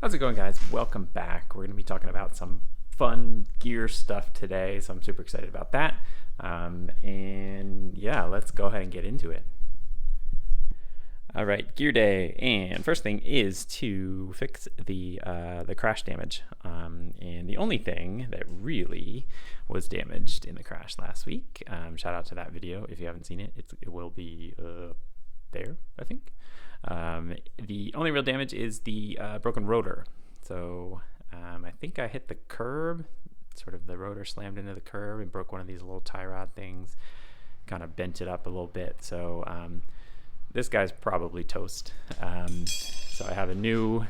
How's it going, guys? Welcome back. We're going to be talking about some fun gear stuff today, so I'm super excited about that. And yeah, let's go ahead and get into it. All right, gear day, and first thing is to fix the crash damage. And the only thing that really was damaged in the crash last week. Shout out to that video if you haven't seen it. It will be there, I think. The only real damage is the broken rotor. So I think I hit the curb, sort of the rotor slammed into the curb and broke one of these little tie rod things, kind of bent it up a little bit. So this guy's probably toast. So I have a new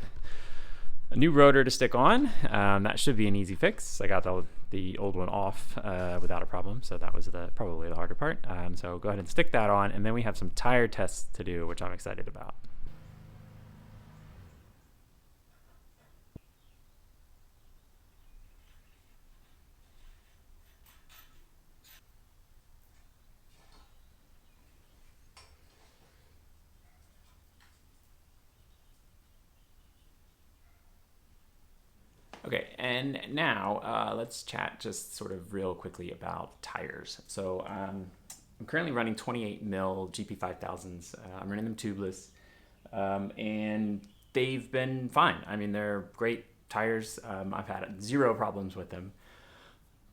rotor to stick on. That should be an easy fix. I got the old one off without a problem, so that was probably the harder part. So go ahead and stick that on, and then we have some tire tests to do, which I'm excited about. Okay, and now let's chat just sort of real quickly about tires. So I'm currently running 28 mil GP5000s. I'm running them tubeless, and they've been fine. I mean, they're great tires. I've had zero problems with them.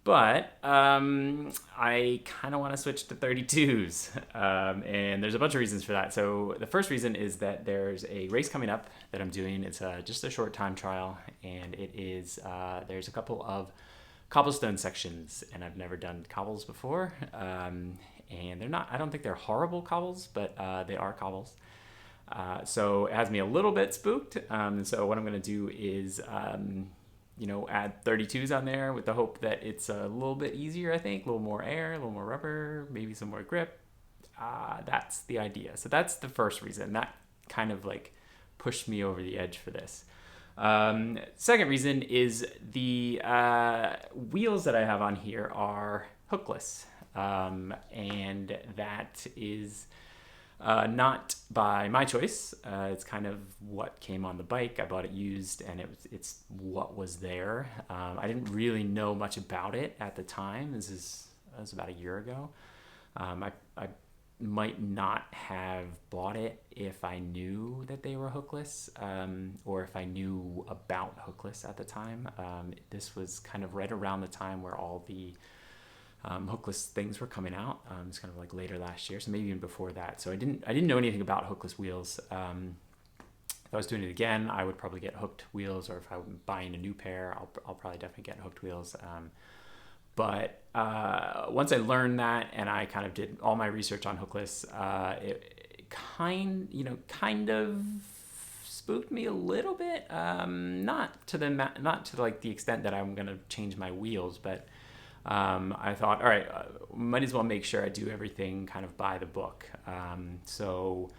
But I kind of want to switch to 32s, and there's a bunch of reasons for that. So the first reason is that there's a race coming up that I'm doing. It's just a short time trial, and it is there's a couple of cobblestone sections, and I've never done cobbles before, and they're not. I don't think they're horrible cobbles, but they are cobbles. So it has me a little bit spooked. So what I'm going to do is add 32s on there with the hope that it's a little bit easier, I think. A little more air, a little more rubber, maybe some more grip. That's the idea. So that's the first reason. That kind of like pushed me over the edge for this. Second reason is the wheels that I have on here are hookless. And that is not by my choice. It's kind of what came on the bike. I bought it used, and it's what was there. I didn't really know much about it at the time. That was about a year ago. I might not have bought it if I knew that they were hookless, or if I knew about hookless at the time. This was kind of right around the time where all the hookless things were coming out. It's kind of like later last year, so maybe even before that. So I didn't know anything about hookless wheels. If I was doing it again, I would probably get hooked wheels, or if I'm buying a new pair, I'll probably definitely get hooked wheels. But once I learned that, and I kind of did all my research on hookless, it kind of spooked me a little bit. Not to like the extent that I'm gonna change my wheels, but I thought, all right, might as well make sure I do everything kind of by the book. So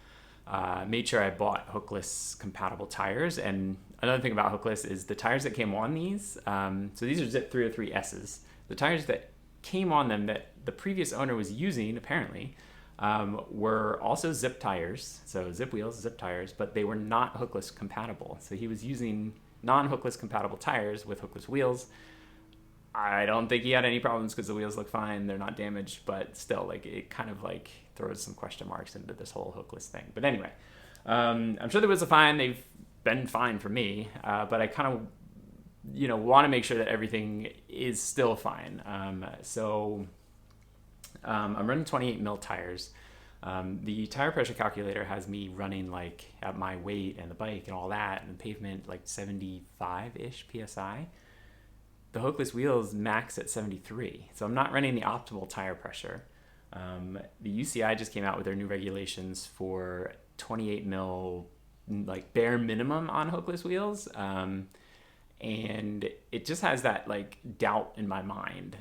made sure I bought hookless compatible tires. And another thing about hookless is the tires that came on these. So these are Zipp 303S's. The tires that came on them that the previous owner was using, apparently, were also Zipp tires. So Zipp wheels, Zipp tires, but they were not hookless compatible. So he was using non-hookless compatible tires with hookless wheels. I don't think he had any problems because the wheels look fine. They're not damaged, but still, like, it kind of like throws some question marks into this whole hookless thing. But anyway, I'm sure the wheels are fine. They've been fine for me, but I kind of, want to make sure that everything is still fine. So I'm running 28 mil tires. The tire pressure calculator has me running like at my weight and the bike and all that and the pavement like 75-ish PSI. The hookless wheels max at 73, so I'm not running the optimal tire pressure. The UCI just came out with their new regulations for 28 mil, like bare minimum on hookless wheels, and it just has that like doubt in my mind.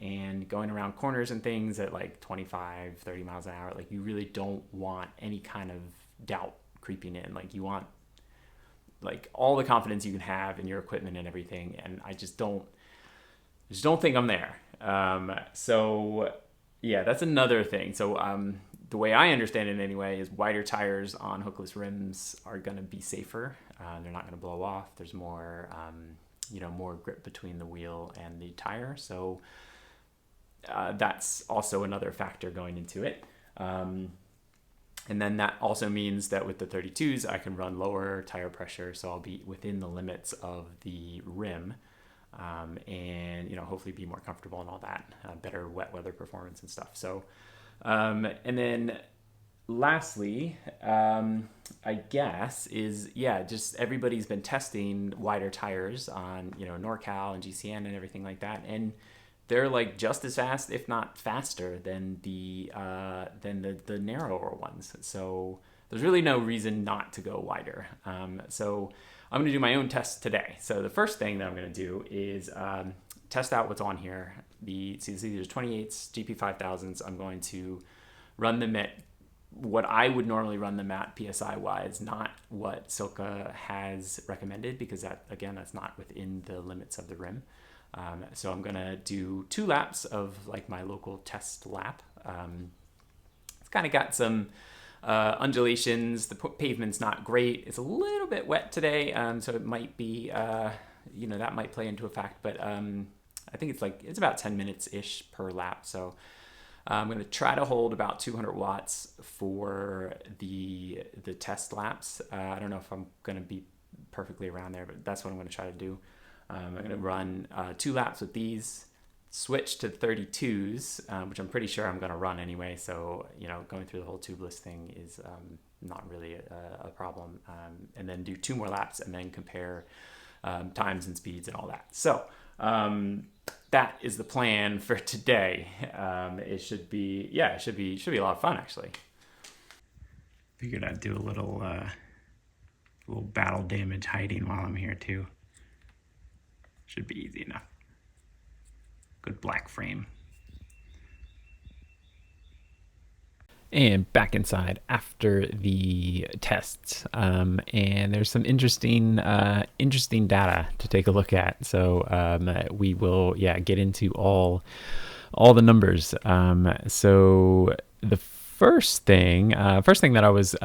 And going around corners and things at like 25, 30 miles an hour, like you really don't want any kind of doubt creeping in. Like you want like all the confidence you can have in your equipment and everything, and I just don't think I'm there. So yeah, that's another thing. So the way I understand it anyway is wider tires on hookless rims are going to be safer. They're not going to blow off. There's more, more grip between the wheel and the tire. So that's also another factor going into it. And then that also means that with the 32s, I can run lower tire pressure. So I'll be within the limits of the rim, and, hopefully be more comfortable and all that, better wet weather performance and stuff. So, and then lastly, I guess is, just everybody's been testing wider tires on, NorCal and GCN and everything like that. And they're like just as fast, if not faster, than the narrower ones. So there's really no reason not to go wider. So I'm going to do my own test today. So the first thing that I'm going to do is test out what's on here. These are 28s, GP5000s. I'm going to run them at what I would normally run them at PSI wise, not what Silca has recommended, because that's not within the limits of the rim. So I'm going to do 2 laps of like my local test lap. It's kind of got some undulations. The pavement's not great. It's a little bit wet today. So it might be, that might play into a fact, but I think it's about 10 minutes ish per lap. So I'm going to try to hold about 200 watts for the test laps. I don't know if I'm going to be perfectly around there, but that's what I'm going to try to do. I'm going to run 2 laps with these, switch to 32s, which I'm pretty sure I'm going to run anyway. So, going through the whole tubeless thing is not really a problem. And then do 2 more laps and then compare times and speeds and all that. So that is the plan for today. It should be a lot of fun, actually. Figured I'd do a little battle damage hiding while I'm here too. Should be easy enough. Good black frame. And back inside after the tests, and there's some interesting data to take a look at. So we will get into all the numbers. So the first thing that I was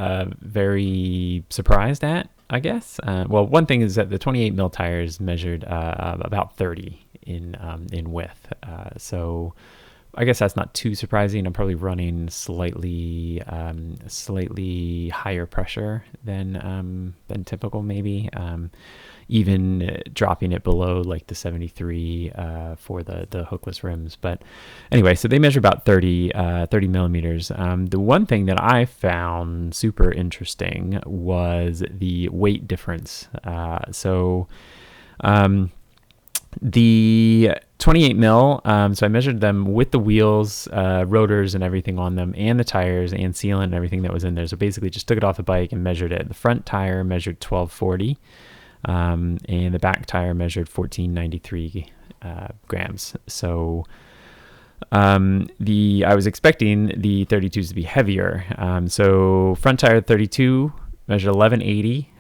very surprised at, I guess. One thing is that the 28 mil tires measured about 30 in width. So I guess that's not too surprising. I'm probably running slightly higher pressure than typical, maybe. Even dropping it below like the 73 for the hookless rims. But anyway, so they measure about 30 millimeters. The one thing that I found super interesting was the weight difference. The 28 mil, so I measured them with the wheels, rotors and everything on them, and the tires and sealant and everything that was in there. So basically just took it off the bike and measured it. The front tire measured 1240, and the back tire measured 1493 grams. So I was expecting the 32s to be heavier. So front tire 32 measured 1180.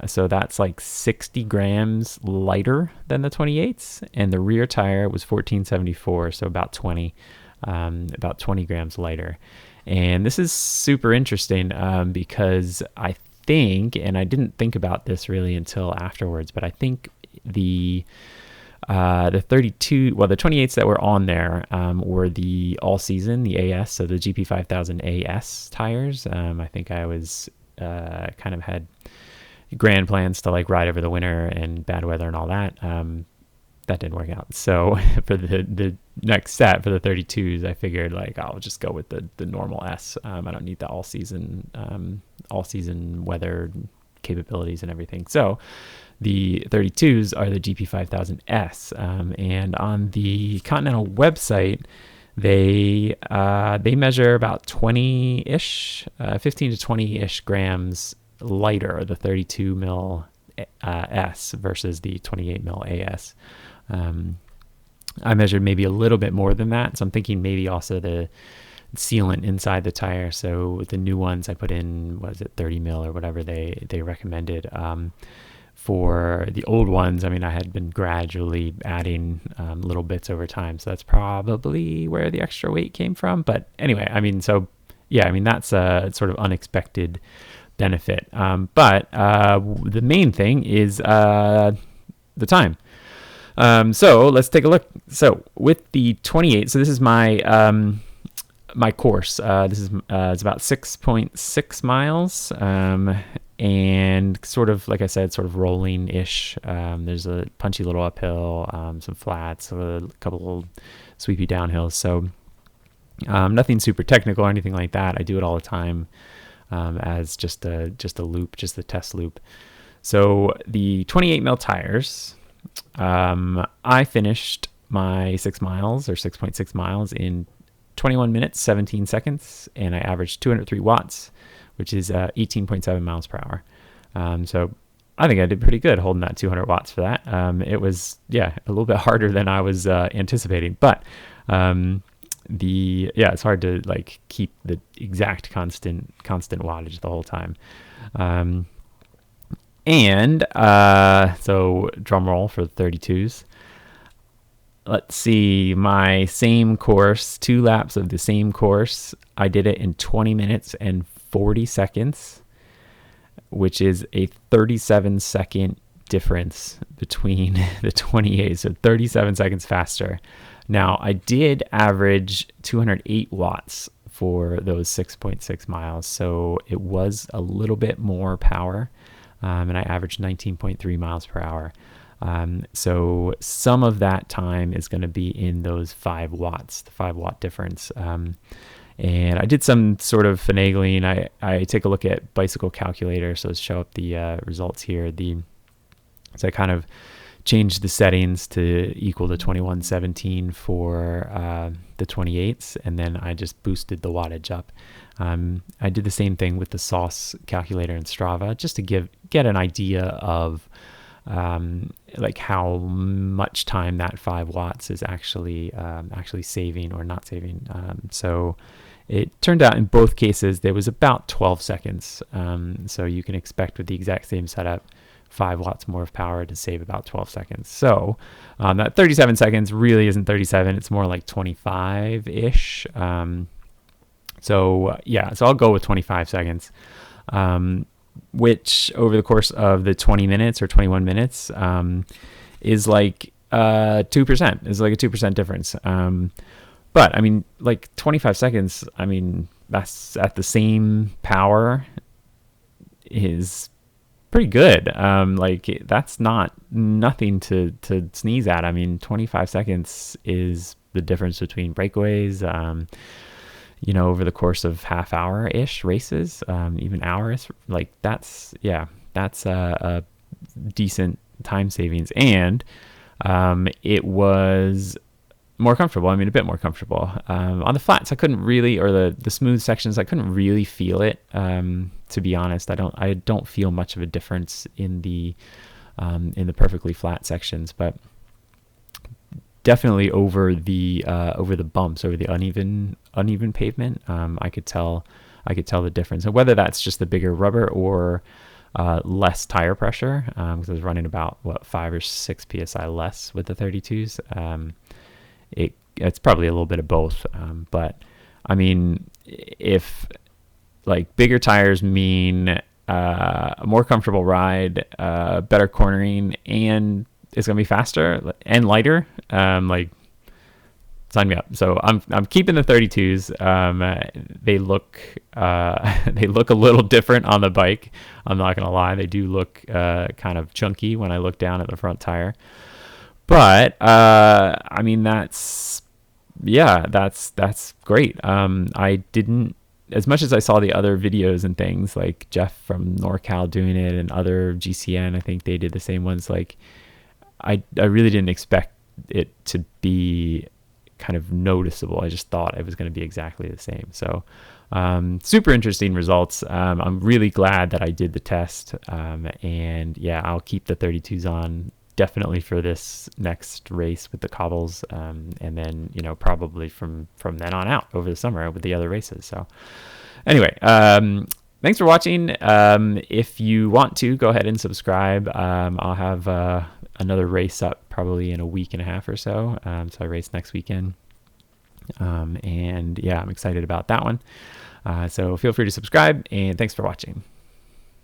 So that's like 60 grams lighter than the 28s, and the rear tire was 1474, so about 20 grams lighter. And this is super interesting because I think, and I didn't think about this really until afterwards, but I think the 28s that were on there were the all season, the AS, so the GP5000 AS tires. I think I was kind of had grand plans to like ride over the winter and bad weather and all that. That didn't work out. So for the next set for the 32s, I figured like I'll just go with the normal S. I don't need the all season weather capabilities and everything. So the 32s are the GP5000S, and on the Continental website, they measure about 20-ish, 15 to 20-ish grams lighter, the 32 mil S versus the 28 mil AS. I measured maybe a little bit more than that, so I'm thinking maybe also the sealant inside the tire. So the new ones I put in, was it 30 mil or whatever they recommended. For the old ones, I mean, I had been gradually adding little bits over time, so that's probably where the extra weight came from. But anyway, I mean, so yeah, I mean, that's a sort of unexpected benefit. But the main thing is the time. So let's take a look. So with the 28, so this is my my course. This is it's about 6.6 miles, and sort of, like I said, sort of rolling-ish. There's a punchy little uphill, some flats, a couple of sweepy downhills. So nothing super technical or anything like that. I do it all the time as just a loop, just the test loop. So the 28 mil tires, I finished my 6 miles or 6.6 miles in 21 minutes, 17 seconds, and I averaged 203 watts, which is 18.7 miles per hour. So I think I did pretty good holding that 200 watts for that. It was, a little bit harder than I was anticipating, but it's hard to like keep the exact constant wattage the whole time. So drum roll for the 32s. Let's see, my same course, 2 laps of the same course, I did it in 20 minutes and 40 seconds, which is a 37-second difference between the 28, so 37 seconds faster. Now, I did average 208 watts for those 6.6 miles, so it was a little bit more power, and I averaged 19.3 miles per hour. So some of that time is going to be in those 5 watts, the 5 watt difference. And I did some sort of finagling. I take a look at Bicycle Calculator, so show up the results here. So I kind of changed the settings to equal to 2117 for the 28s, and then I just boosted the wattage up. I did the same thing with the Sauce calculator in Strava, just to get an idea of like how much time that 5 watts is actually saving or not saving. So it turned out in both cases there was about 12 seconds. So you can expect with the exact same setup, 5 watts more of power to save about 12 seconds. So that 37 seconds really isn't 37. It's more like 25-ish. So I'll go with 25 seconds. Which over the course of the 20 minutes or 21 minutes is like 2%, is like a 2% difference. But I mean, like 25 seconds, I mean, that's at the same power is pretty good. Like that's nothing to sneeze at. I mean, 25 seconds is the difference between breakaways, over the course of half hour-ish races, even hours, like that's a decent time savings. And it was more comfortable. I mean, a bit more comfortable. On the flats, I couldn't really, or the smooth sections, I couldn't really feel it. To be honest, I don't feel much of a difference in the perfectly flat sections, but definitely over the bumps, over the uneven pavement, I could tell the difference. And whether that's just the bigger rubber or less tire pressure, because I was running about 5 or 6 psi less with the 32s. It's probably a little bit of both. But I mean, if like bigger tires mean a more comfortable ride, better cornering, and it's gonna be faster and lighter, like sign me up. So I'm keeping the 32s. They look a little different on the bike. I'm not gonna lie, they do look kind of chunky when I look down at the front tire. But I mean, that's great. I didn't, as much as I saw the other videos and things like Jeff from NorCal doing it and other GCN, I think they did the same ones. Like I really didn't expect it to be kind of noticeable. I just thought it was going to be exactly the same. So super interesting results. I'm really glad that I did the test. And I'll keep the 32s on definitely for this next race with the cobbles. And then, probably from then on out over the summer with the other races. So anyway, thanks for watching. If you want to, go ahead and subscribe. I'll have another race up probably in a week and a half or so. So I race next weekend. And I'm excited about that one. So feel free to subscribe, and thanks for watching.